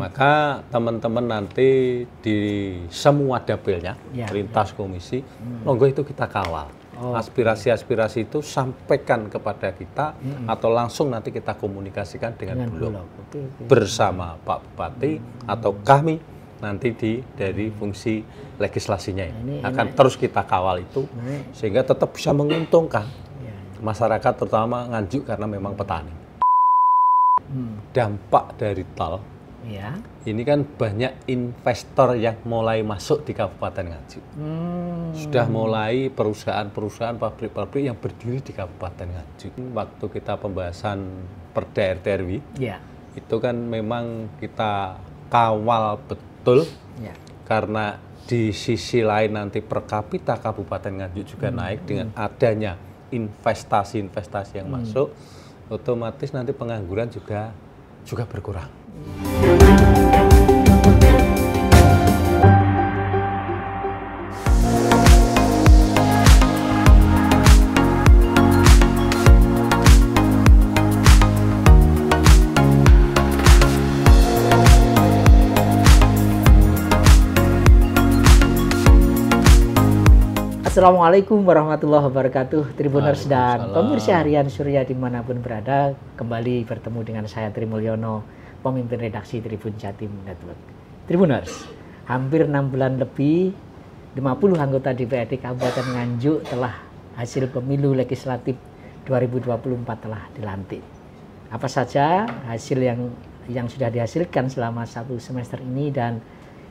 Maka teman-teman nanti di semua dapilnya, lintas komisi, monggo itu kita kawal. Aspirasi-aspirasi itu sampaikan kepada kita atau langsung nanti kita komunikasikan dengan Bulog. Bersama Pak Bupati atau kami nanti dari fungsi legislasinya ini akan terus kita kawal itu sehingga tetap bisa menguntungkan masyarakat terutama Nganjuk karena memang petani. Dampak dari tol ini kan banyak investor yang mulai masuk di Kabupaten Nganjuk. Sudah mulai perusahaan-perusahaan, pabrik-pabrik yang berdiri di Kabupaten Nganjuk. Waktu kita pembahasan Perda RT/RW, itu kan memang kita kawal betul, karena di sisi lain nanti per kapita Kabupaten Nganjuk juga naik dengan adanya investasi-investasi yang masuk, otomatis nanti pengangguran juga berkurang. Assalamualaikum warahmatullahi wabarakatuh, Tribuners dan pemirsa harian Surya dimanapun berada. Kembali bertemu dengan saya Trimulyono, pemimpin redaksi Tribun Jatim Network. Tribuners, hampir 6 bulan lebih 50 anggota DPRD Kabupaten Nganjuk telah hasil pemilu legislatif 2024 telah dilantik. Apa saja hasil yang sudah dihasilkan selama 1 semester ini, dan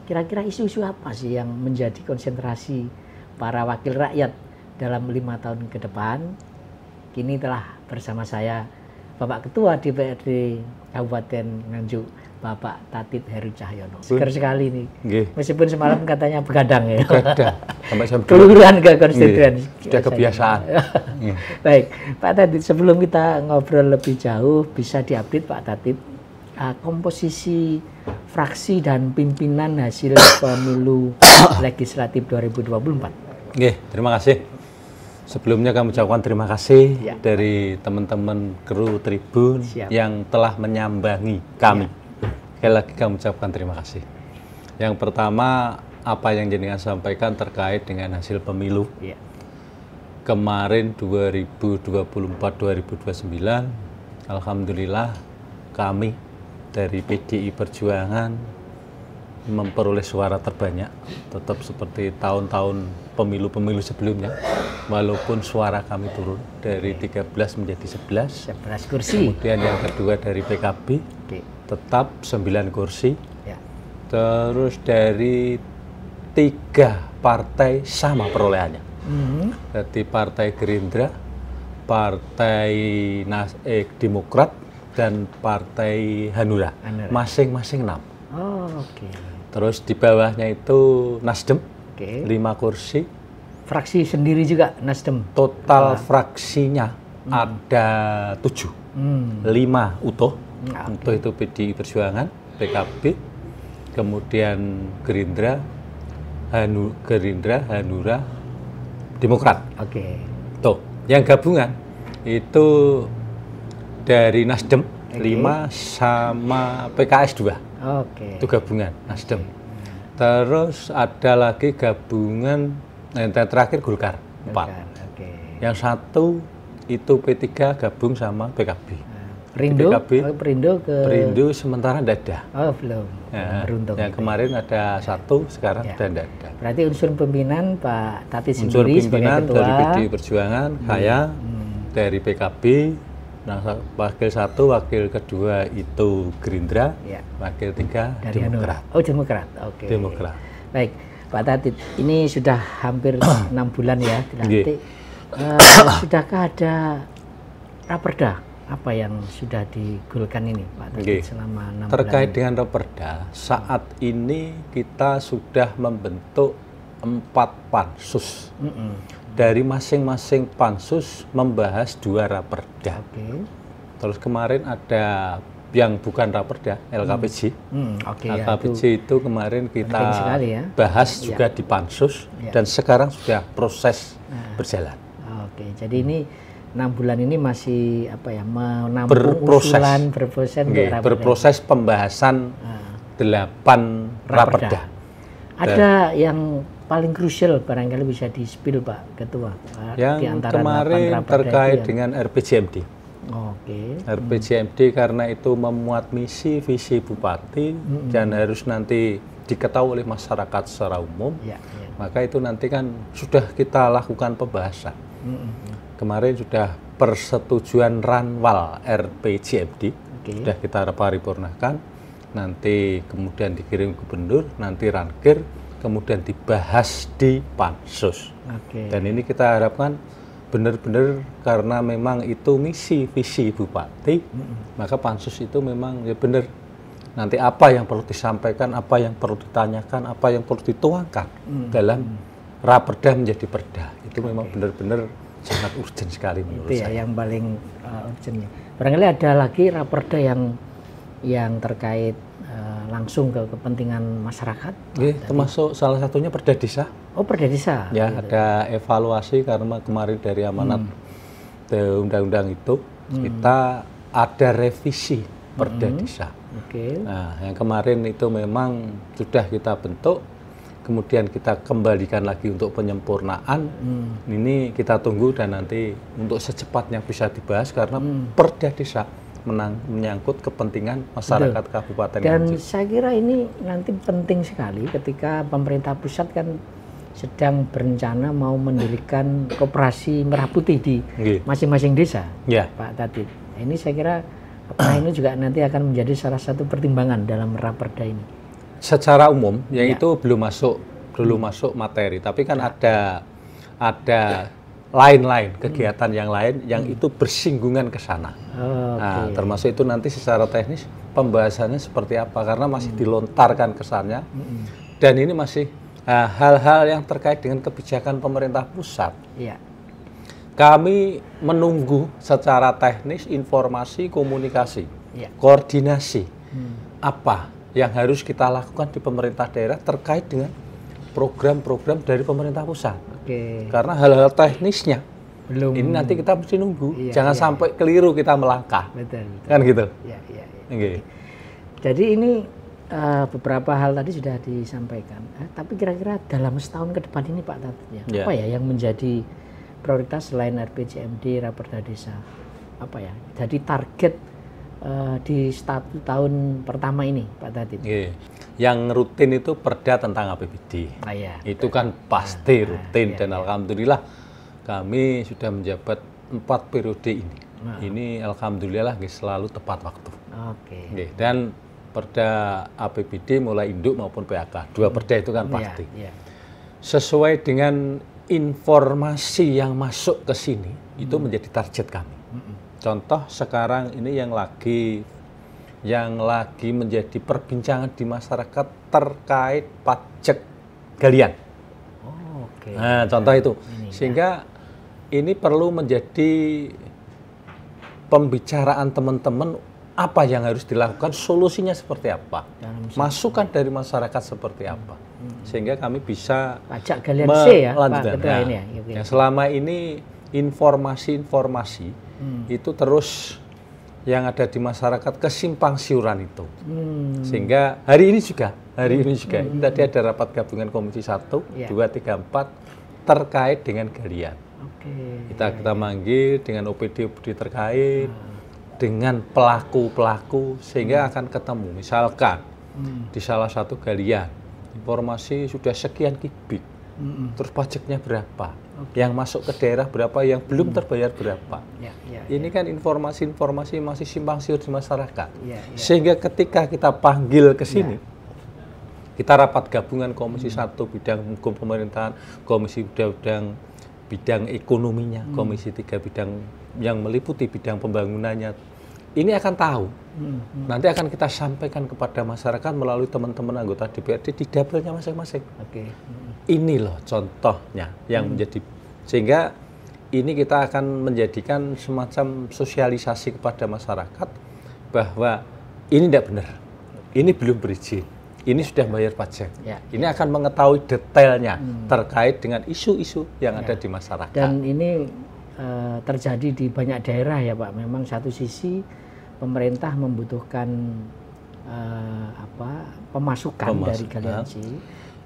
kira-kira isu-isu apa sih yang menjadi konsentrasi para wakil rakyat dalam 5 tahun ke depan? Kini telah bersama saya Bapak Ketua DPRD Kabupaten Nganjuk, Bapak Tatip Heru Cahyono. Segar sekali nih. Meskipun semalam katanya begadang ya. Begadang. Sampai jam kelurahan ke konstituen. Sudah kebiasaan. Baik, Pak Tatip, sebelum kita ngobrol lebih jauh, bisa diupdate Pak Tatip komposisi fraksi dan pimpinan hasil pemilu legislatif 2024. Terima kasih. Sebelumnya kami ucapkan terima kasih dari teman-teman kru Tribun yang telah menyambangi kami. Sekali lagi kami ucapkan terima kasih. Yang pertama, apa yang jenengan sampaikan terkait dengan hasil pemilu kemarin 2024-2029, alhamdulillah kami dari PDI Perjuangan memperoleh suara terbanyak, tetap seperti tahun-tahun pemilu-pemilu sebelumnya, walaupun suara kami turun dari 13 menjadi 11 kursi. Kemudian yang kedua dari PKB tetap 9 kursi. Terus dari 3 partai sama perolehannya. Jadi Partai Gerindra, Partai Demokrat, dan Partai Hanura. Masing-masing 6. Terus di bawahnya itu Nasdem, 5 kursi. Fraksi sendiri juga Nasdem? Total fraksinya ada 7. 5 utuh. Utuh itu PDI Perjuangan, PKB, kemudian Gerindra, Hanura, Demokrat. Tuh, yang gabungan itu dari Nasdem 5 sama PKS 2. Itu gabungan Nasdem. Terus ada lagi gabungan yang terakhir Golkar 4. Yang satu itu P3 gabung sama PKB. Perindo sementara tidak ada. Belum. Yang kemarin ada 1, sekarang sudah tidak ada. Berarti unsur pimpinan Pak Tati sendiri unsur pimpinan sebagai ketua dari PDI Perjuangan, saya dari PKB. Nah, wakil 1, wakil kedua itu Gerindra, wakil 3 Demokrat. Demokrat. Demokrat. Baik, Pak Tatip, ini sudah hampir 6 bulan ya dilantik. Sudahkah ada raperda apa yang sudah digolkan ini, Pak Tatip, selama 6 bulan? Terkait dengan raperda, saat ini kita sudah membentuk 4 pansus. Dari masing-masing pansus membahas 2 raperda. Terus kemarin ada yang bukan raperda, LKPJ. LKPJ itu kemarin kita bahas juga di pansus dan sekarang sudah proses berjalan. Jadi ini 6 bulan ini masih menampung usulan berproses pembahasan 8 raperda. Ada yang paling krusial barangkali bisa di-spill Pak Ketua. Yang di antara kemarin terkait dengan RPJMD. Oke. RPJMD karena itu memuat misi visi bupati dan harus nanti diketahui oleh masyarakat secara umum. Maka itu nanti kan sudah kita lakukan pembahasan. Kemarin sudah persetujuan ranwal RPJMD, sudah kita paripurnakan, nanti kemudian dikirim gubernur, nanti rankir, kemudian dibahas di pansus. Dan ini kita harapkan benar-benar karena memang itu misi visi bupati, maka pansus itu memang ya benar. Nanti apa yang perlu disampaikan, apa yang perlu ditanyakan, apa yang perlu dituangkan dalam raperda menjadi perda. Itu memang benar-benar sangat urgent sekali menurut saya. Itu ya yang paling urgentnya. Barangkali ada lagi raperda yang terkait langsung ke kepentingan masyarakat. Termasuk salah satunya perda desa. Oh, perda desa. Ya, gitu. Ada evaluasi karena kemarin dari amanat undang-undang itu kita ada revisi perda desa. Nah, yang kemarin itu memang sudah kita bentuk, kemudian kita kembalikan lagi untuk penyempurnaan. Ini kita tunggu dan nanti untuk secepatnya bisa dibahas karena perda desa menyangkut kepentingan masyarakat Kabupaten Nganjuk. Dan saya kira ini nanti penting sekali ketika pemerintah pusat kan sedang berencana mau mendirikan koperasi merah putih di masing-masing desa, Pak Tatib. Nah, ini saya kira apakah ini juga nanti akan menjadi salah satu pertimbangan dalam raperda ini? Secara umum, yang itu belum masuk materi, tapi kan ada lain-lain kegiatan yang lain yang itu bersinggungan ke sana. Nah, termasuk itu nanti secara teknis pembahasannya seperti apa karena masih dilontarkan kesannya dan ini masih hal-hal yang terkait dengan kebijakan pemerintah pusat. Kami menunggu secara teknis informasi, komunikasi, koordinasi apa yang harus kita lakukan di pemerintah daerah terkait dengan program-program dari pemerintah pusat. Karena hal-hal teknisnya belum. Ini nanti kita mesti nunggu. Jangan sampai keliru kita melangkah. Betul. Kan gitu. Jadi ini beberapa hal tadi sudah disampaikan. Tapi kira-kira dalam setahun ke depan ini Pak Tatib, apa ya yang menjadi prioritas selain RPJMD, raperda desa? Apa ya? Jadi target di 1 tahun pertama ini Pak Tatib. Yang rutin itu perda tentang APBD. Itu kan pasti rutin dan alhamdulillah kami sudah menjabat 4 periode ini. Ini alhamdulillah selalu tepat waktu. Dan perda APBD mulai induk maupun PAK. 2 perda itu kan pasti. Sesuai dengan informasi yang masuk ke sini itu menjadi target kami. Contoh sekarang ini yang lagi menjadi perbincangan di masyarakat terkait pajak galian. Nah, contoh itu. Sehingga ini perlu menjadi pembicaraan teman-teman apa yang harus dilakukan, solusinya seperti apa, masukan dari masyarakat seperti apa. Sehingga kami bisa pajak galian C ya, Pak Ketua ini ya. Yang selama ini informasi-informasi itu terus yang ada di masyarakat kesimpang siuran itu. Sehingga hari ini juga ini tadi ada rapat gabungan Komisi 1, 2, 3, 4 terkait dengan galian. Kita manggil dengan OPD terkait dengan pelaku-pelaku sehingga akan ketemu. Misalkan di salah satu galian informasi sudah sekian kubik, terus pajaknya berapa, yang masuk ke daerah berapa, yang belum terbayar berapa. Ini kan informasi-informasi masih simpang siur di masyarakat. Sehingga ketika kita panggil ke sini, kita rapat gabungan Komisi 1 bidang hukum pemerintahan, Komisi bidang ekonominya, Komisi 3 bidang yang meliputi bidang pembangunannya. Ini akan tahu. Nanti akan kita sampaikan kepada masyarakat melalui teman-teman anggota DPRD di dapilnya masing-masing. Ini loh contohnya yang menjadi, sehingga ini kita akan menjadikan semacam sosialisasi kepada masyarakat bahwa ini tidak benar, ini belum berizin, ini sudah bayar pajak. Ini akan mengetahui detailnya terkait dengan isu-isu yang ada di masyarakat. Dan ini terjadi di banyak daerah ya Pak. Memang satu sisi pemerintah membutuhkan pemasukan dari Galian C.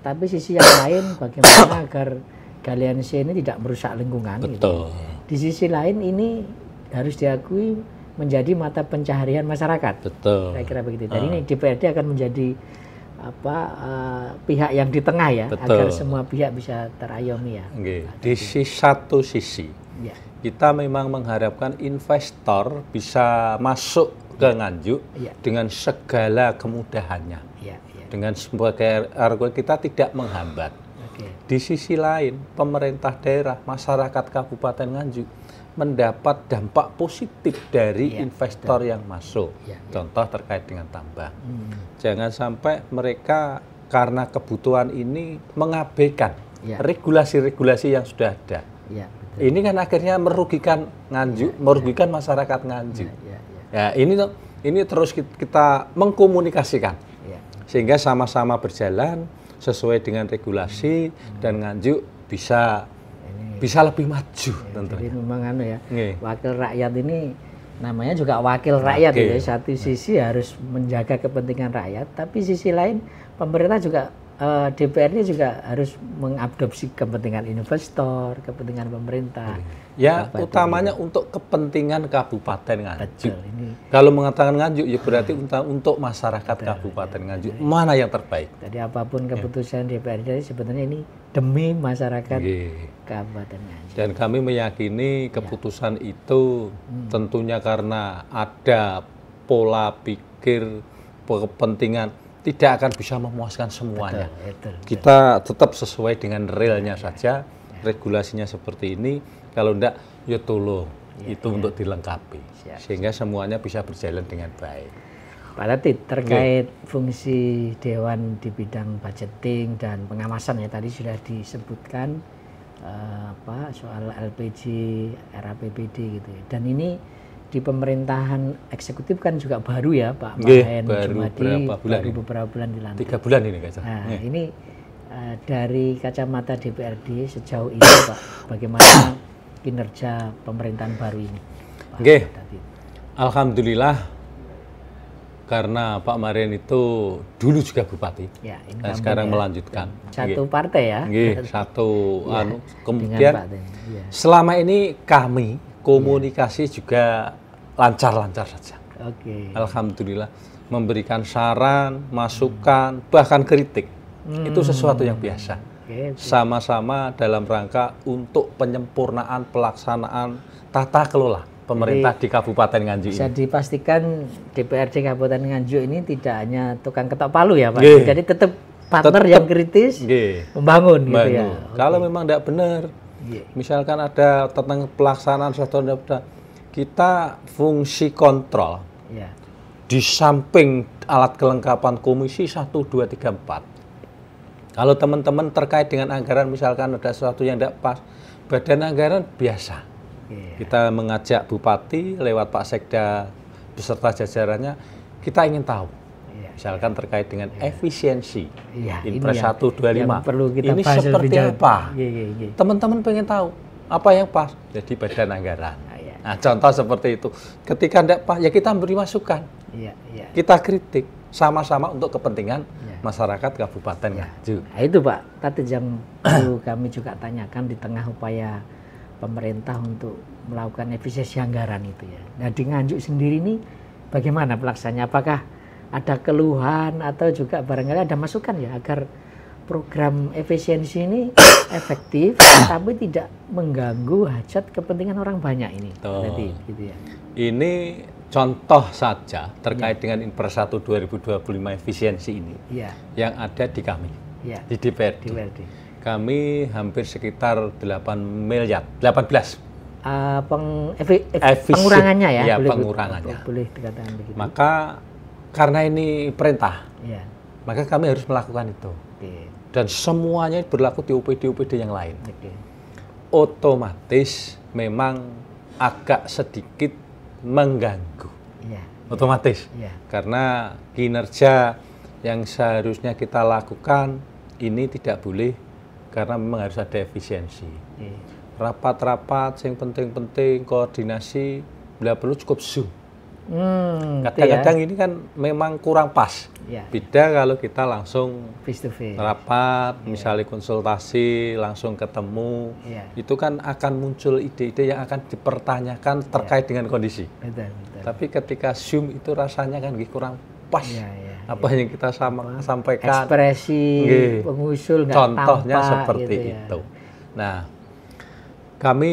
Tapi sisi yang lain bagaimana agar Galian C ini tidak merusak lingkungan. Betul. Gitu. Di sisi lain ini harus diakui menjadi mata pencaharian masyarakat. Betul. Saya kira begitu. Jadi ini DPRD akan menjadi pihak yang di tengah ya, agar semua pihak bisa terayomi ya. Di satu sisi, kita memang mengharapkan investor bisa masuk ke Nganjuk dengan segala kemudahannya, dengan sebagai argumen kita tidak menghambat. Di sisi lain, pemerintah daerah, masyarakat Kabupaten Nganjuk mendapat dampak positif dari investor yang masuk. Contoh terkait dengan tambang. Jangan sampai mereka karena kebutuhan ini mengabaikan regulasi-regulasi yang sudah ada. Ini kan akhirnya merugikan Nganjuk, merugikan masyarakat Nganjuk. Ya, ini terus kita mengkomunikasikan sehingga sama-sama berjalan sesuai dengan regulasi dan Nganjuk bisa lebih maju tentunya. Jadi memang wakil rakyat ini namanya juga wakil rakyat ya. Satu sisi harus menjaga kepentingan rakyat, tapi sisi lain pemerintah juga DPR-nya juga harus mengadopsi kepentingan investor, kepentingan pemerintah. Ya, utamanya untuk kepentingan Kabupaten Nganjuk. Kalau mengatakan Nganjuk, ya berarti untuk masyarakat Kabupaten Nganjuk. Mana yang terbaik? Jadi apapun keputusan DPRD sebetulnya ini demi masyarakat Kabupaten Nganjuk. Dan kami meyakini keputusan itu tentunya karena ada pola pikir kepentingan tidak akan bisa memuaskan semuanya. Betul. Kita tetap sesuai dengan realnya saja, regulasinya seperti ini. Kalau enggak, ya tolong itu untuk dilengkapi, sehingga semuanya bisa berjalan dengan baik. Pak Latif, terkait fungsi Dewan di bidang budgeting dan pengawasan ya tadi sudah disebutkan soal LPG, RAPBD gitu ya. Dan ini di pemerintahan eksekutif kan juga baru ya Pak Mahen Jumadi, baru beberapa bulan dilantik. 3 bulan ini Kak. Nah, ini dari kacamata DPRD sejauh ini Pak, bagaimana kinerja pemerintahan baru ini? Alhamdulillah, karena Pak Mahen itu dulu juga bupati, dan sekarang melanjutkan. Satu partai ya? Kemudian selama ini kami komunikasi juga lancar-lancar saja. Alhamdulillah, memberikan saran, masukan, bahkan kritik. Itu sesuatu yang biasa. Sama-sama dalam rangka untuk penyempurnaan pelaksanaan tata kelola pemerintah di Kabupaten Nganjuk ini. Bisa dipastikan DPRD Kabupaten Nganjuk ini tidak hanya tukang ketok palu ya Pak. Jadi tetap partner yang kritis, membangun gitu ya. Kalau memang tidak benar, misalkan ada tentang pelaksanaan sesuatu, kita fungsi kontrol di samping alat kelengkapan komisi 1, 2, 3, 4. Kalau teman-teman terkait dengan anggaran, misalkan ada sesuatu yang tidak pas, badan anggaran biasa. Kita mengajak Bupati lewat Pak Sekda beserta jajarannya, kita ingin tahu. Misalkan terkait dengan efisiensi, Impres 125, ini seperti apa? Teman-teman pengen tahu apa yang pas, jadi badan anggaran. Nah, contoh seperti itu. Ketika tidak pas, ya kita beri masukan. Kita kritik sama-sama untuk kepentingan masyarakat Kabupaten Nganjuk. Nah, itu Pak, tadi yang perlu kami juga tanyakan di tengah upaya pemerintah untuk melakukan efisiensi anggaran itu ya. Nah, di Nganjuk sendiri ini bagaimana pelaksanaannya? Apakah ada keluhan atau juga barangkali ada masukan ya agar program efisiensi ini efektif tapi tidak mengganggu hajat kepentingan orang banyak ini. Berarti, gitu ya. Ini contoh saja terkait dengan Impres 1 2025 efisiensi ini yang ada di kami, di DPRD. Kami hampir sekitar 8 miliar, 18. Pengurangannya ya? Pengurangannya. Boleh dikatakan begitu. Maka karena ini perintah, maka kami harus melakukan itu. Dan semuanya berlaku di OPD-OPD yang lain. Otomatis memang agak sedikit mengganggu. Otomatis. Karena kinerja yang seharusnya kita lakukan ini tidak boleh, karena memang harus ada efisiensi. Rapat-rapat yang penting-penting, koordinasi, bila perlu cukup Zoom. Kadang-kadang ini kan memang kurang pas. Ya. Beda kalau kita langsung Face to face. rapat, misalnya konsultasi, langsung ketemu, itu kan akan muncul ide-ide yang akan dipertanyakan terkait dengan kondisi. Betul, betul. Tapi ketika Zoom itu rasanya kan kurang pas. Apa yang kita sampaikan. Ekspresi pengusul nggak contohnya tampak, seperti gitu ya. itu. Nah, kami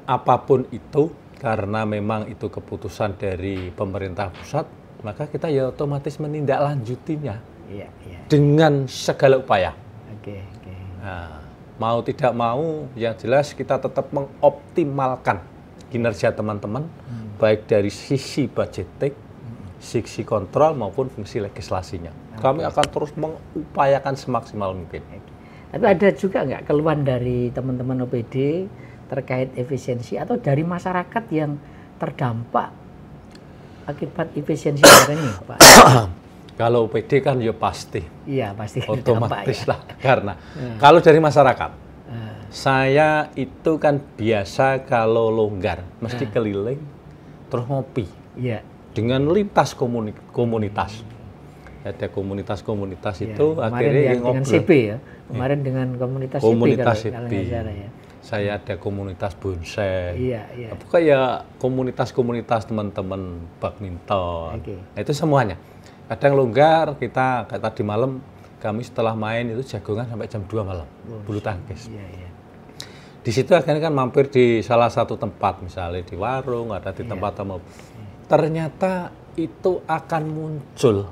apapun itu, karena memang itu keputusan dari pemerintah pusat, maka kita ya otomatis menindaklanjutinya dengan segala upaya. Nah, mau tidak mau, yang jelas kita tetap mengoptimalkan kinerja teman-teman, baik dari sisi budgeting, sisi kontrol maupun fungsi legislasinya. Kami akan terus mengupayakan semaksimal mungkin. Tapi ada juga nggak keluhan dari teman-teman OPD terkait efisiensi atau dari masyarakat yang terdampak akibat efisiensi ini, Pak? Kalau OPD kan ya pasti. Iya, pasti. Otomatis lah. Karena kalau dari masyarakat, saya itu kan biasa kalau longgar, mesti keliling, terus ngopi. Iya. Dengan lintas komunitas. Ada komunitas-komunitas itu akhirnya ngobrol. Dengan CP ya. Kemarin dengan komunitas CP. Ya. Saya ada komunitas bonsai. Iya. Pokoknya ya komunitas-komunitas teman-teman badminton. Nah, itu semuanya. Kadang longgar, kita kayak tadi malam kami setelah main itu jagongan sampai jam 2 malam. Bulu tangkis. Iya. Di situ akhirnya kan mampir di salah satu tempat, misalnya di warung, ada di tempat tamu. Ternyata itu akan muncul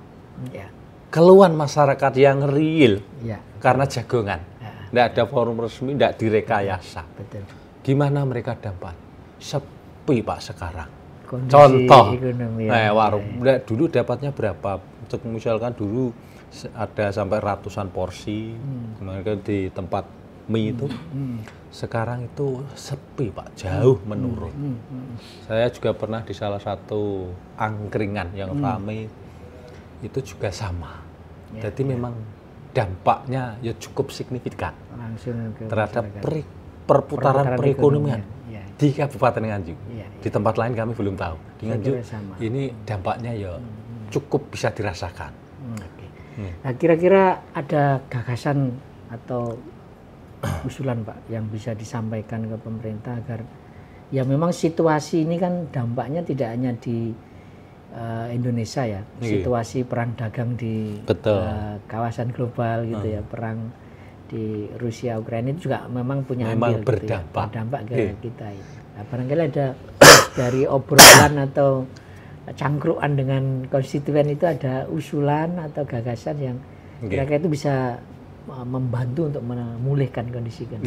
keluhan masyarakat yang real karena jagongan. Tidak ada forum resmi, tidak direkayasa. Betul. Gimana mereka dapat? Sepi Pak sekarang. Kondisi contoh, warung dulu dapatnya berapa? Misalkan dulu ada sampai ratusan porsi, kemudian di tempat mie itu. Sekarang itu sepi Pak, jauh menurun. Saya juga pernah di salah satu angkringan yang ramai, itu juga sama. Jadi memang dampaknya ya cukup signifikan terhadap perputaran perekonomian di Kabupaten Nganjuk. Di tempat lain kami belum tahu. Di Nganjuk ini dampaknya ya cukup bisa dirasakan. Nah, kira-kira ada gagasan atau usulan Pak yang bisa disampaikan ke pemerintah agar ya memang situasi ini kan dampaknya tidak hanya di Indonesia ya, situasi perang dagang di kawasan global gitu ya, perang di Rusia Ukraina itu juga memang punya andil berdampak, berdampak ke kita ya. Nah, barangkali ada dari obrolan atau cangkruan dengan konstituen itu ada usulan atau gagasan yang kira-kira itu bisa membantu untuk memulihkan kondisi kan.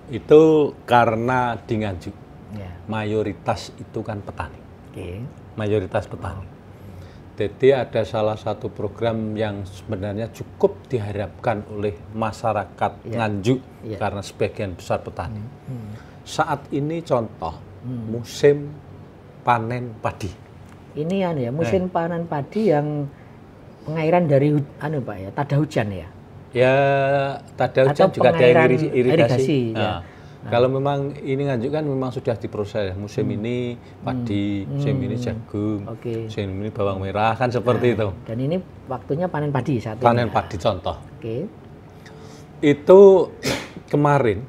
Itu karena di Nganjuk mayoritas itu kan petani. Mayoritas petani. Jadi ada salah satu program yang sebenarnya cukup diharapkan oleh masyarakat Nganjuk karena sebagian besar petani. Saat ini contoh musim panen padi. Ini musim panen padi yang pengairan dari Pak ya, tada hujan ya. Ya, tada hujan juga ada irigasi. Ya. Kalau memang ini Nganjuk kan memang sudah diproses. Musim ini padi, musim ini jagung, musim ini bawang merah kan seperti itu. Dan ini waktunya panen padi saat ini. Panen padi contoh. Itu kemarin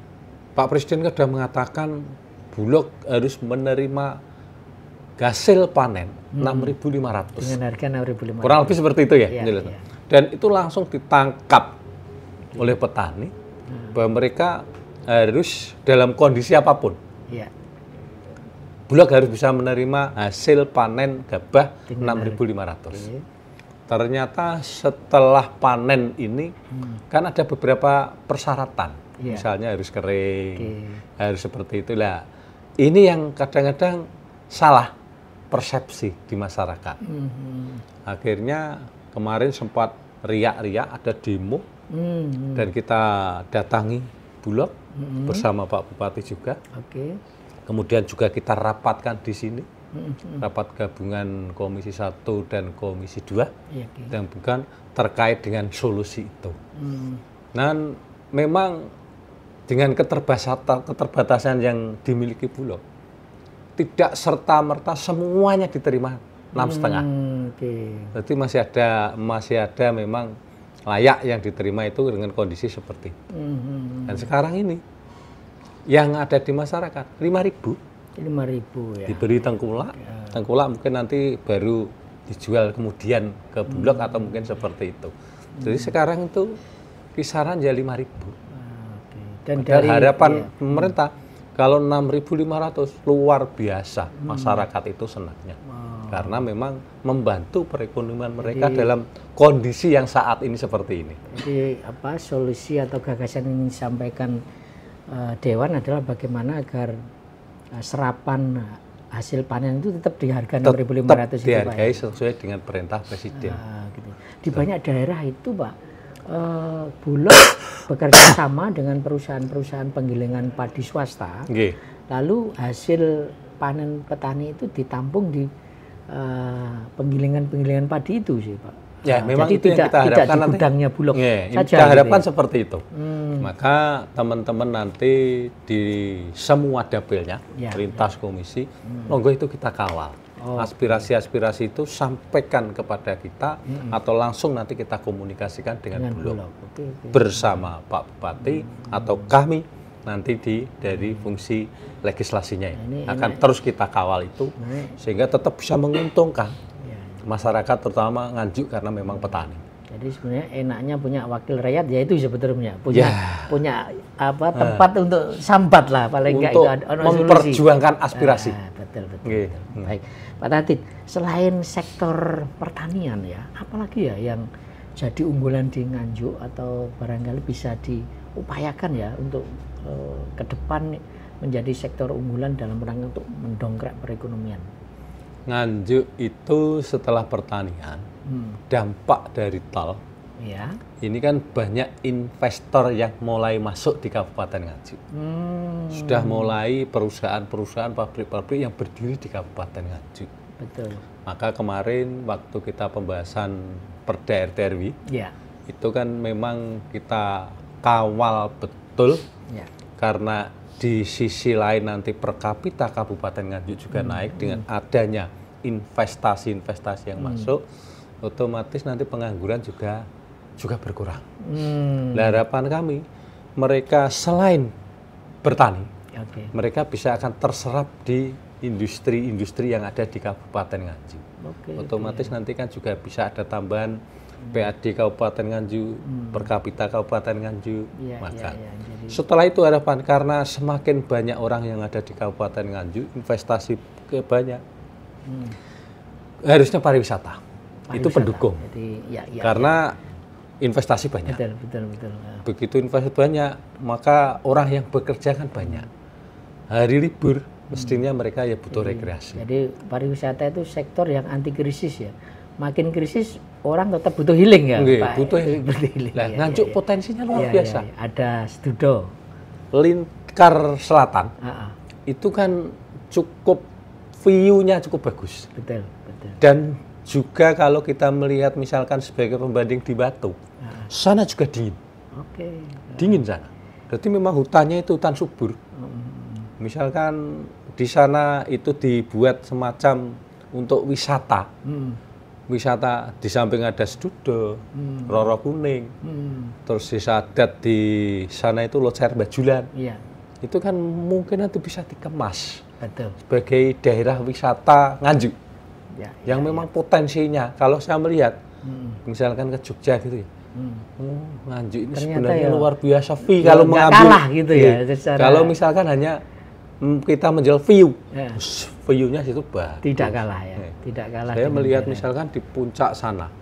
Pak Presiden sudah mengatakan Bulog harus menerima hasil panen 6.500. Dengan harga 6.500. Kurang lebih seperti itu ya. Dan itu langsung ditangkap oleh petani bahwa mereka harus dalam kondisi apapun. Bulog harus bisa menerima hasil panen gabah 6.500. Ternyata setelah panen ini kan ada beberapa persyaratan. Misalnya harus kering, harus seperti itulah. Ini yang kadang-kadang salah persepsi di masyarakat. Akhirnya kemarin sempat riak-riak ada demo dan kita datangi Bulog bersama Pak Bupati juga. Kemudian juga kita rapatkan di sini, rapat gabungan Komisi 1 dan Komisi 2, dan bukan terkait dengan solusi itu. Dan memang dengan keterbatasan yang dimiliki Bulog, tidak serta-merta semuanya diterima 6,5. Berarti masih ada memang layak yang diterima itu dengan kondisi seperti itu. Dan sekarang ini yang ada di masyarakat 5.000 ya. diberi tengkulak, tengkulak mungkin nanti baru dijual kemudian ke Bulog atau mungkin seperti itu. Jadi sekarang itu kisaran ya 5.000. Dan dari harapan pemerintah kalau 6.500 luar biasa, masyarakat itu senangnya. Karena memang membantu perekonomian mereka dalam kondisi yang saat ini seperti ini. Jadi solusi atau gagasan yang disampaikan Dewan adalah bagaimana agar serapan hasil panen itu tetap di harga 6.500 itu, Pak. Dihargai sesuai dengan perintah Presiden. Gitu. Di banyak daerah itu, Pak, Bulog bekerja sama dengan perusahaan-perusahaan penggilingan padi swasta. Lalu hasil panen petani itu ditampung di penggilingan padi itu sih, Pak. Ya, memang jadi itu yang kita harapkan di gudangnya Bulog saja. Kita harapkan seperti itu. Maka teman-teman nanti di semua dapilnya, lintas komisi, monggo itu kita kawal. Aspirasi-aspirasi itu sampaikan kepada kita atau langsung nanti kita komunikasikan dengan Bulog. Bersama Pak Bupati atau kami nanti dari fungsi legislasinya ini akan terus kita kawal itu sehingga tetap bisa menguntungkan masyarakat terutama Nganjuk karena memang petani. Jadi sebenarnya enaknya punya wakil rakyat ya itu sebetulnya punya tempat untuk sambat lah paling enggak itu memperjuangkan aspirasi. Betul. Baik, Pak Tatit, selain sektor pertanian ya, apalagi ya yang jadi unggulan di Nganjuk atau barangkali bisa diupayakan ya untuk ke depan menjadi sektor unggulan dalam rangka untuk mendongkrak perekonomian? Nganjuk itu setelah pertanian, dampak dari tol, ini kan banyak investor yang mulai masuk di Kabupaten Nganjuk. Sudah mulai perusahaan-perusahaan, pabrik-pabrik yang berdiri di Kabupaten Nganjuk. Betul. Maka kemarin waktu kita pembahasan Perda RT/RW, itu kan memang kita kawal betul, karena di sisi lain nanti per kapita Kabupaten Nganjuk juga naik dengan adanya investasi-investasi yang masuk, otomatis nanti pengangguran juga berkurang. Harapan kami, mereka selain bertani, mereka bisa akan terserap di industri-industri yang ada di Kabupaten Nganjuk. Otomatis nanti kan juga bisa ada tambahan PAD Kabupaten Nganjuk, per kapita Kabupaten Nganjuk. Setelah itu harapan karena semakin banyak orang yang ada di Kabupaten Nganjuk, investasi banyak, harusnya pariwisata itu pendukung. Jadi, karena investasi banyak. Betul. Begitu investasi banyak, maka orang yang bekerja kan banyak. Hari libur mestinya mereka ya butuh rekreasi. Jadi pariwisata itu sektor yang anti krisis ya. Makin krisis orang tetap butuh healing ya, Pak. Butuh healing. Nah, Nganjuk potensinya luar biasa. Ada Studo, Lingkar Selatan, itu kan cukup view-nya cukup bagus. Betul. Dan juga kalau kita melihat misalkan sebagai pembanding di Batu, sana juga dingin. Dingin sana. Berarti memang hutannya itu hutan subur. Misalkan di sana itu dibuat semacam untuk wisata. Wisata di samping ada Studo, Roro Kuning, terus desa adat di sana itu Locer Bajulan. Itu kan mungkin nanti bisa dikemas sebagai daerah wisata Nganjuk yang memang potensinya. Kalau saya melihat, misalkan ke Jogja gitu ya, Nganjuk ini ternyata sebenarnya luar biasa kalau mengambil kalah gitu ya. Kalau misalkan hanya kita menjual view-nya itu bagus. Tidak kalah ya. Tidak kalah. Saya melihat misalkan di puncak sana,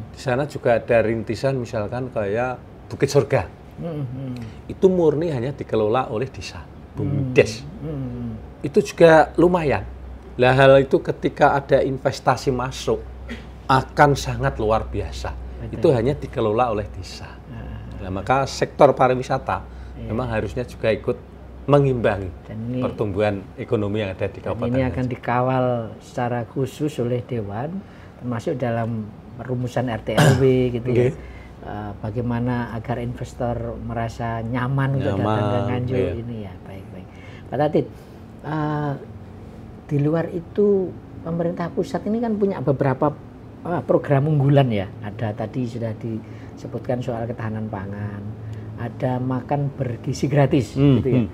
di sana juga ada rintisan misalkan kayak Bukit Surga. Itu murni hanya dikelola oleh desa, BUMDes. Itu juga lumayan. Lah hal itu ketika ada investasi masuk akan sangat luar biasa. Itu hanya dikelola oleh desa. Nah, maka sektor pariwisata memang harusnya juga ikut mengimbangi pertumbuhan ekonomi yang ada di Kabupaten Ini akan dikawal secara khusus oleh Dewan, termasuk dalam rumusan RT/RW gitu ya. Bagaimana agar investor merasa nyaman untuk datang ke Nganjuk ini ya. Baik. Pak Tatit, di luar itu pemerintah pusat ini kan punya beberapa program unggulan ya. Ada tadi sudah disebutkan soal ketahanan pangan, ada makan bergizi gratis gitu ya.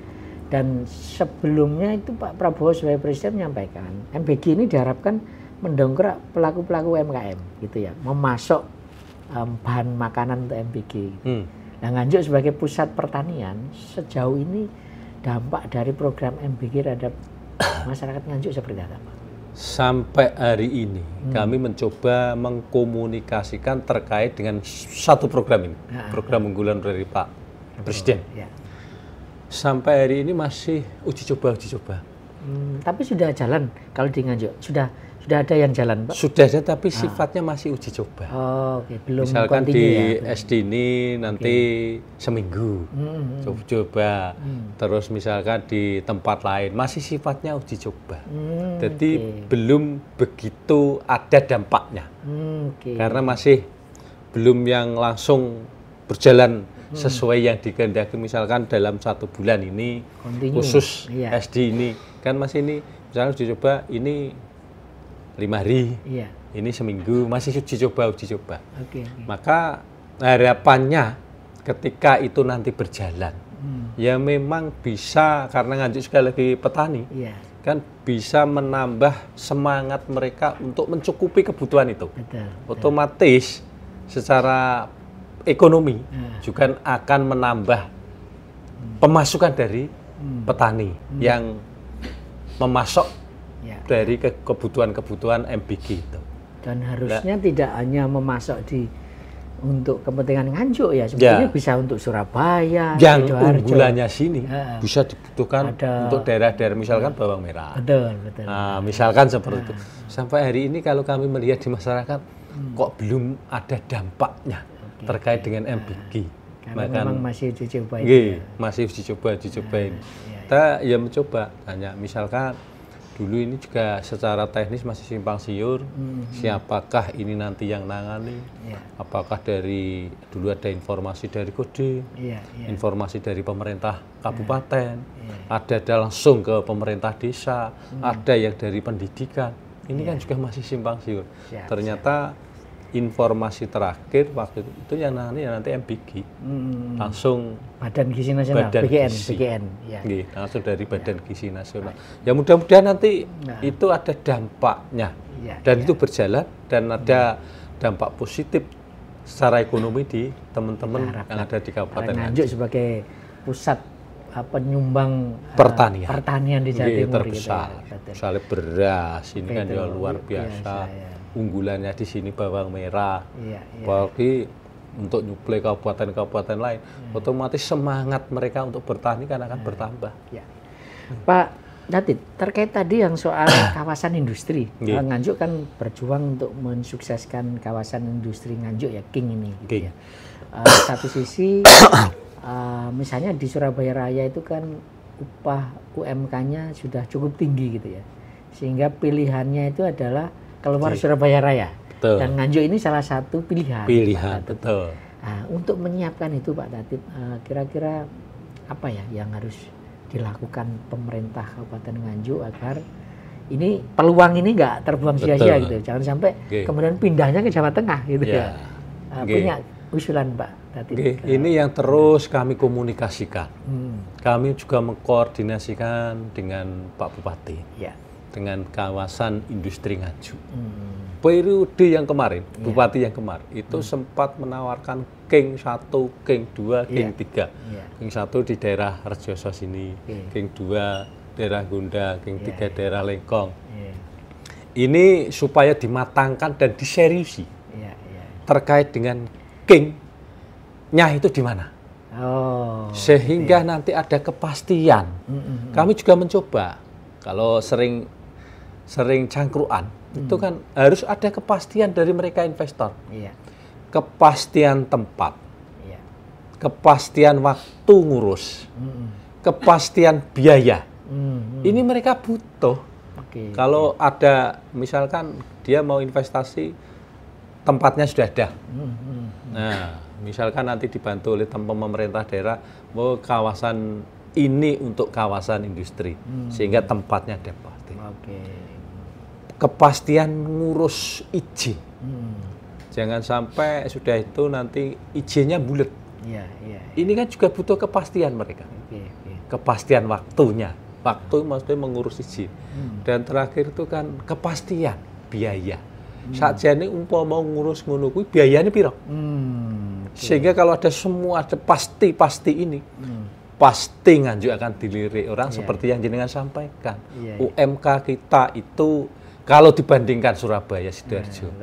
Dan sebelumnya itu Pak Prabowo sebagai presiden menyampaikan MBG ini diharapkan mendongkrak pelaku-pelaku UMKM gitu ya, memasok bahan makanan untuk MBG. Nah, Nganjuk sebagai pusat pertanian, sejauh ini dampak dari program MBG terhadap masyarakat Nganjuk seperti apa? Sampai hari ini kami mencoba mengkomunikasikan terkait dengan satu program ini, program unggulan dari Pak Presiden. Ya. Sampai hari ini masih uji coba. Tapi sudah jalan kalau di Nganjuk, sudah ada yang jalan, Pak? Sudah ada, tapi sifatnya masih uji coba. Oke. Belum misalkan di ya, SD ini nanti seminggu coba, terus misalkan di tempat lain masih sifatnya uji coba. Jadi belum begitu ada dampaknya, karena masih belum yang langsung berjalan sesuai yang dikehendaki. Misalkan dalam 1 bulan ini khusus SD ini kan masih ini misalnya uji coba ini 5 hari, ini seminggu, masih uji coba. Maka harapannya ketika itu nanti berjalan, ya memang bisa, karena Nganjuk sekali lagi petani, kan bisa menambah semangat mereka untuk mencukupi kebutuhan itu. Betul. Otomatis secara ekonomi juga akan menambah pemasukan dari petani yang memasok dari kebutuhan MBG itu. Dan harusnya tidak hanya memasok untuk kepentingan Nganjuk ya, sebetulnya bisa untuk Surabaya, yang unggulannya sini bisa dibutuhkan untuk daerah-daerah misalkan bawang merah. Betul. Nah, misalkan seperti itu. Sampai hari ini kalau kami melihat di masyarakat kok belum ada dampaknya terkait dengan MBG. Karena memang masih uji coba ini. Masih uji coba ini. Kita ya mencoba hanya misalkan dulu ini juga secara teknis masih simpang siur, siapakah ini nanti yang nangani, apakah dari dulu ada informasi dari Kode, informasi dari pemerintah kabupaten, ada langsung ke pemerintah desa, ada yang dari pendidikan, ini kan juga masih simpang siur. Ternyata informasi terakhir waktu itu yang nangani nanti MBG, langsung Badan Gizi Nasional, BGN. Langsung dari Badan Gizi Nasional. Ya mudah-mudahan nanti itu ada dampaknya, dan itu berjalan, dan ada dampak positif secara ekonomi di teman-teman yang ada di Kabupaten Nganjuk sebagai pusat penyumbang pertanian di Jawa Timur terbesar. Misalnya beras, ini kan juga luar biasa. Unggulannya di sini bawang merah, apalagi untuk nyuplai kabupaten-kabupaten lain, otomatis semangat mereka untuk bertani kan akan bertambah. Pak Datit, terkait tadi yang soal kawasan industri, Nganjuk kan berjuang untuk mensukseskan kawasan industri Nganjuk ya, King ini. Gitu ya. Satu sisi, misalnya di Surabaya Raya itu kan upah UMK-nya sudah cukup tinggi gitu ya, sehingga pilihannya itu adalah keluar Surabaya Raya. Betul. Dan Nganjuk ini salah satu pilihan. Betul. Nah, untuk menyiapkan itu Pak Datit, kira-kira apa ya yang harus dilakukan pemerintah Kabupaten Nganjuk agar ini peluang ini nggak terbuang sia-sia gitu. Jangan sampai kemudian pindahnya ke Jawa Tengah gitu ya. Punya usulan Pak Datit. Ini yang terus kami komunikasikan. Kami juga mengkoordinasikan dengan Pak Bupati. Dengan kawasan industri Nganjuk. Periode yang kemarin, Bupati yang kemarin, itu sempat menawarkan King 1, King 2, King 3. King 1 di daerah Rejoso sini, King 2 daerah Gunda, King 3 daerah Lengkong. Ini supaya dimatangkan dan diseriusi terkait dengan King-nya itu di mana. Sehingga nanti ada kepastian. Kami juga mencoba, kalau sering cangkruan, itu kan harus ada kepastian dari mereka investor. Kepastian tempat, kepastian waktu ngurus, kepastian biaya. Ini mereka butuh. Kalau ada, misalkan dia mau investasi, tempatnya sudah ada. Nah, misalkan nanti dibantu oleh pemerintah daerah, mau kawasan ini untuk kawasan industri, sehingga tempatnya deposit. Oke. Kepastian ngurus izin. Jangan sampai sudah itu nanti izinnya bulat. Iya. Ini kan juga butuh kepastian mereka. Kepastian waktunya. Waktu maksudnya mengurus izin. Dan terakhir itu kan kepastian biaya. Saja ini umpama mau ngurus ngono kuwi biayanya piro? Sehingga kalau ada semua ada pasti ini. Pasti Nganjuk akan dilirik orang seperti yang jenengan sampaikan. UMK kita itu kalau dibandingkan Surabaya, Sidoarjo,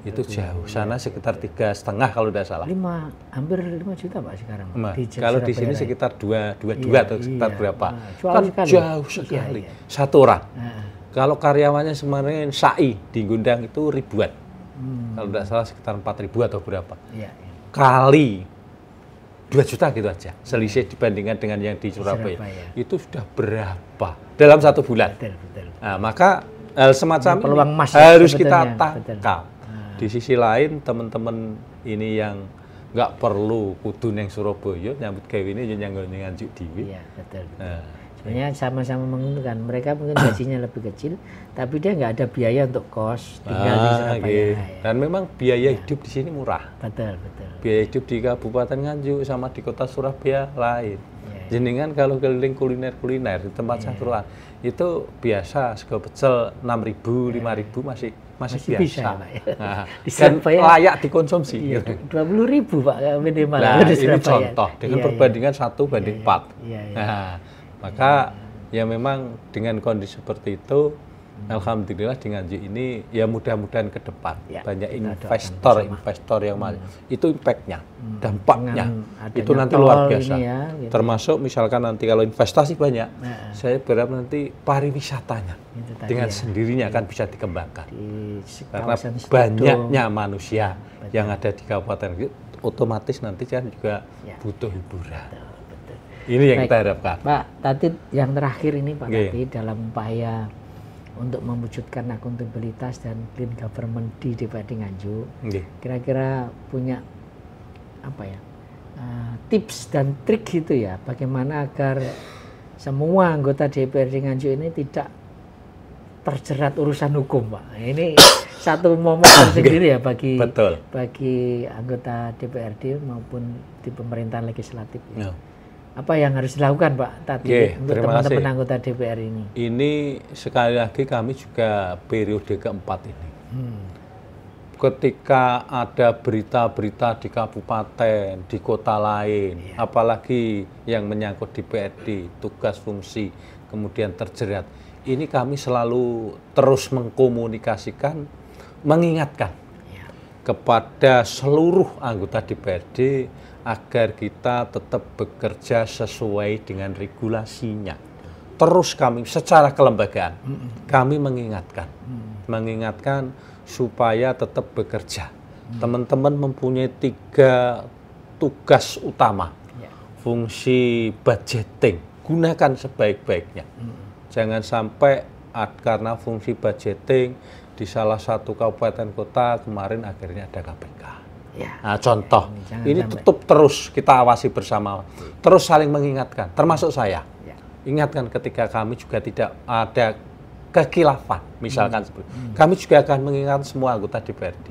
itu jauh. Sana sekitar 3,5 kalau tidak salah. Hampir 5 juta Pak sekarang. Kalau di sini sekitar 22 atau sekitar berapa? Kan sekali. jauh sekali. Satu orang. Kalau karyawannya kemarin SAI di Gundang itu ribuan. Kalau tidak salah sekitar 4.000 atau berapa. Kali 2 juta gitu aja. Selisih dibandingkan dengan yang di Surabaya. Itu sudah berapa? Dalam 1 bulan. Betul. Nah, maka semacam peluang emas harus kita tangkap. Di sisi lain teman-teman ini yang nggak perlu kudu neng Surabaya nyambut gawe ini yang Nganjuk dhewe. Iya, betul. Sebenarnya sama-sama menguntungkan. Mereka mungkin gajinya lebih kecil, tapi dia nggak ada biaya untuk kos tinggal di Surabaya. Dan memang biaya hidup di sini murah. Betul. Biaya hidup di Kabupaten Nganjuk sama di kota Surabaya lain. Jenengan kalau keliling kuliner di tempat sangkruan itu biasa sego pecel 6.000, 5.000 masih biasa. Bisa, Pak, ya. Nah, dan layak dikonsumsi. 20.000 Pak minimal. Nah, ini contoh dengan perbandingan 1:4. Nah, maka ya memang dengan kondisi seperti itu, alhamdulillah di Nganjuk ini ya mudah-mudahan ke depan banyak investor yang masuk. Itu impact-nya, dampaknya itu nanti luar biasa. Gitu. Termasuk misalkan nanti kalau investasi banyak, saya berharap nanti pariwisatanya dengan sendirinya akan bisa dikembangkan. Karena banyaknya manusia yang ada di Kabupaten Nganjuk, otomatis nanti kan juga butuh hiburan. Ini yang kita harapkan. Pak Tatid, yang terakhir ini Pak Tatid dalam upaya untuk mewujudkan akuntabilitas dan clean government di DPRD Nganjuk, kira-kira punya apa ya tips dan trik gitu ya, bagaimana agar semua anggota DPRD Nganjuk ini tidak terjerat urusan hukum, Pak. Ini satu momen tersendiri ya bagi anggota DPRD maupun di pemerintahan legislatif. Apa yang harus dilakukan Pak tadi untuk teman-teman anggota DPR ini? Ini sekali lagi kami juga periode keempat ini. Ketika ada berita-berita di kabupaten, di kota lain, apalagi yang menyangkut DPRD, tugas fungsi, kemudian terjerat, ini kami selalu terus mengkomunikasikan, mengingatkan kepada seluruh anggota DPRD agar kita tetap bekerja sesuai dengan regulasinya. Terus kami secara kelembagaan, kami mengingatkan supaya tetap bekerja. Teman-teman mempunyai 3 tugas utama. Fungsi budgeting, gunakan sebaik-baiknya. Jangan sampai karena fungsi budgeting di salah satu kabupaten kota kemarin akhirnya ada KPK. Nah, contoh, ini tutup terus kita awasi bersama, terus saling mengingatkan, termasuk saya. Ingatkan ketika kami juga tidak ada kekhilafan, misalkan seperti kami juga akan mengingatkan semua anggota DPRD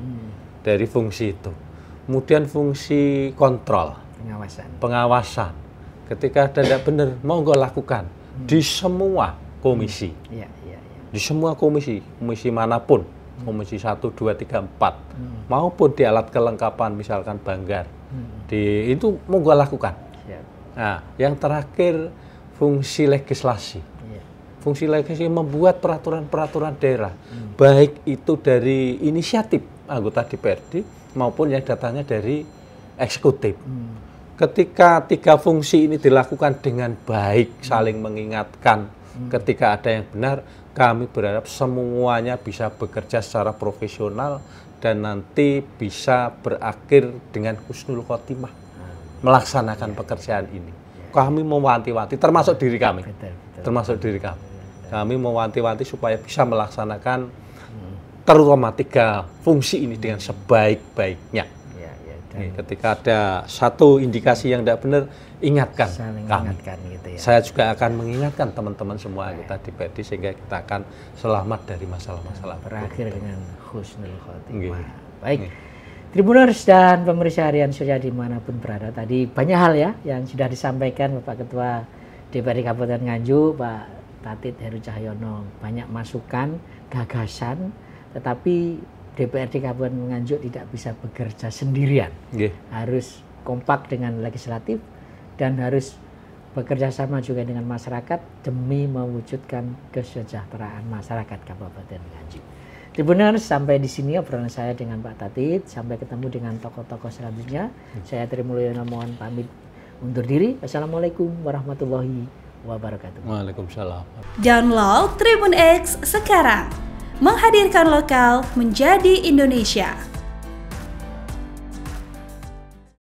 dari fungsi itu. Kemudian fungsi kontrol, pengawasan. Ketika ada tidak benar, monggo lakukan di semua komisi, di semua komisi manapun. Komisi 1, 2, 3, 4 maupun di alat kelengkapan misalkan Banggar itu monggo lakukan. Nah, yang terakhir fungsi legislasi. Fungsi legislasi membuat peraturan-peraturan daerah, baik itu dari inisiatif anggota DPRD maupun yang datangnya dari eksekutif. Ketika 3 fungsi ini dilakukan dengan baik, saling mengingatkan ketika ada yang benar, kami berharap semuanya bisa bekerja secara profesional dan nanti bisa berakhir dengan husnul khotimah melaksanakan pekerjaan ini. Kami mewanti-wanti, termasuk diri kami, Kami mewanti-wanti supaya bisa melaksanakan terutama 3 fungsi ini dengan sebaik-baiknya. Ketika ada satu indikasi yang tidak benar, ingatkan saling kami. ingatkan gitu ya. Saya juga akan mengingatkan teman-teman semua anggota DPRD sehingga kita akan selamat dari masalah-masalah. Berakhir dengan husnul khotimah. Nggih. Baik. Tribuners dan pemirsa harian Surya dimanapun berada, tadi banyak hal ya yang sudah disampaikan Bapak Ketua DPRD Kabupaten Nganjuk, Pak Tatit Heru Cahyono. Banyak masukan, gagasan, tetapi DPRD Kabupaten Nganjuk tidak bisa bekerja sendirian. Harus kompak dengan legislatif dan harus bekerja sama juga dengan masyarakat demi mewujudkan kesejahteraan masyarakat Kabupaten Nganjuk. Tribuners, sampai di sini obrolan saya dengan Pak Tatit. Sampai ketemu dengan tokoh-tokoh selanjutnya. Saya Trimulyono mohon pamit undur diri. Wassalamualaikum warahmatullahi wabarakatuh. Waalaikumsalam. Download Tribun X sekarang. Menghadirkan lokal menjadi Indonesia.